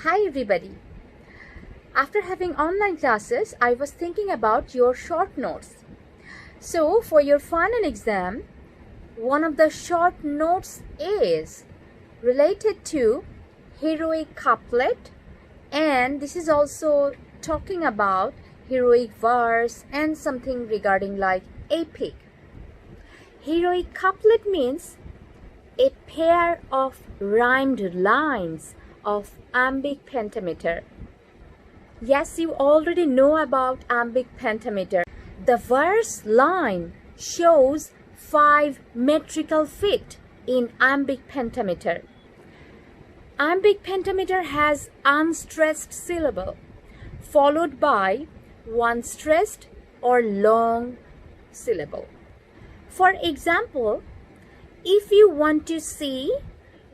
Hi everybody. After having online classes, I was thinking about your short notes. So for your final exam, one of the short notes is related to heroic couplet, and this is also talking about heroic verse and something regarding like epic. Heroic couplet means a pair of rhymed lines of iambic pentameter. Yes, you already know about iambic pentameter. The verse line shows 5 metrical feet in iambic pentameter. Iambic pentameter has unstressed syllable followed by one stressed or long syllable. For example, if you want to see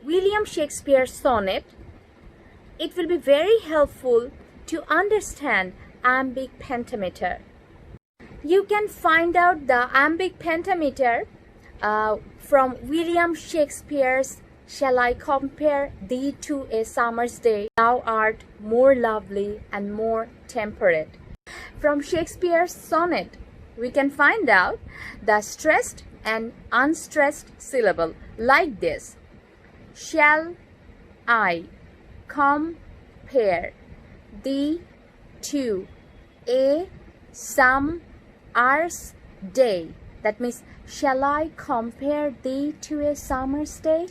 William Shakespeare's sonnet, it will be very helpful to understand iambic pentameter. You can find out the iambic pentameter from William Shakespeare's "Shall I compare thee to a summer's day? Thou art more lovely and more temperate." From Shakespeare's sonnet, we can find out the stressed and unstressed syllable like this: shall I compare thee to a summer's day. That means, shall I compare thee to a summer's day?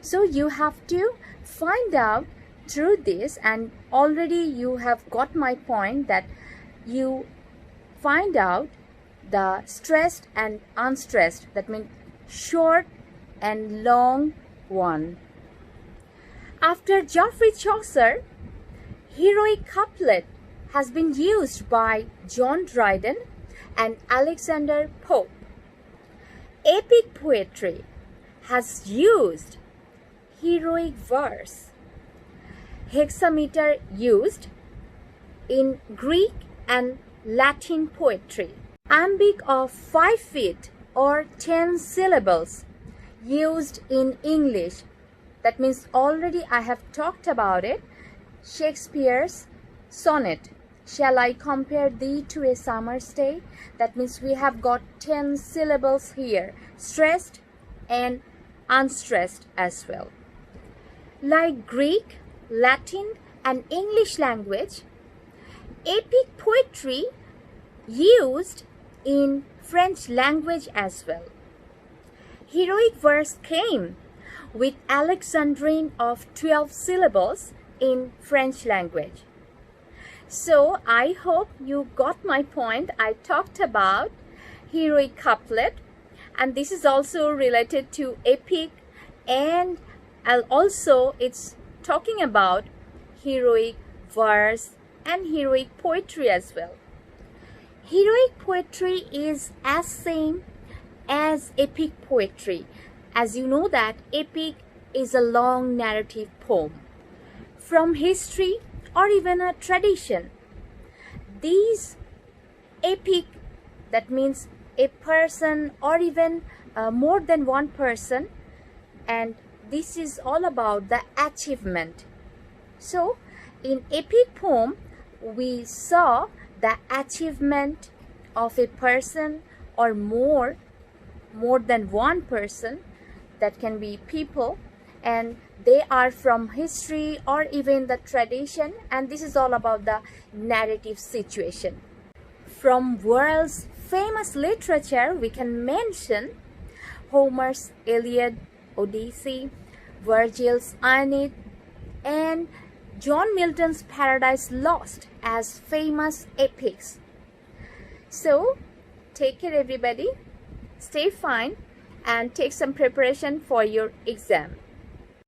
So you have to find out through this, and already you have got my point that you find out the stressed and unstressed, that means short and long one. After Geoffrey Chaucer, heroic couplet has been used by John Dryden and Alexander Pope. Epic poetry has used heroic verse. Hexameter used in Greek and Latin poetry. Iambic of 5 feet or 10 syllables used in English. That means already I have talked about it. Shakespeare's sonnet, "Shall I compare thee to a summer's day?" That means we have got 10 syllables here, stressed and unstressed as well. Like Greek, Latin and English language, epic poetry used in French language as well. Heroic verse came with Alexandrine of 12 syllables in French language. So I hope you got my point. I talked about heroic couplet, and this is also related to epic, and also it's talking about heroic verse and heroic poetry as well. Heroic poetry is as same as epic poetry. As you know that epic is a long narrative poem from history or even a tradition. These epic, that means a person or even more than one person, and this is all about the achievement. So in epic poem, we saw the achievement of a person or more than one person. That can be people, and they are from history or even the tradition, and this is all about the narrative situation. From world's famous literature, we can mention Homer's Iliad, Odyssey, Virgil's Aeneid, and John Milton's Paradise Lost as famous epics. So take care everybody, stay fine, and take some preparation for your exam.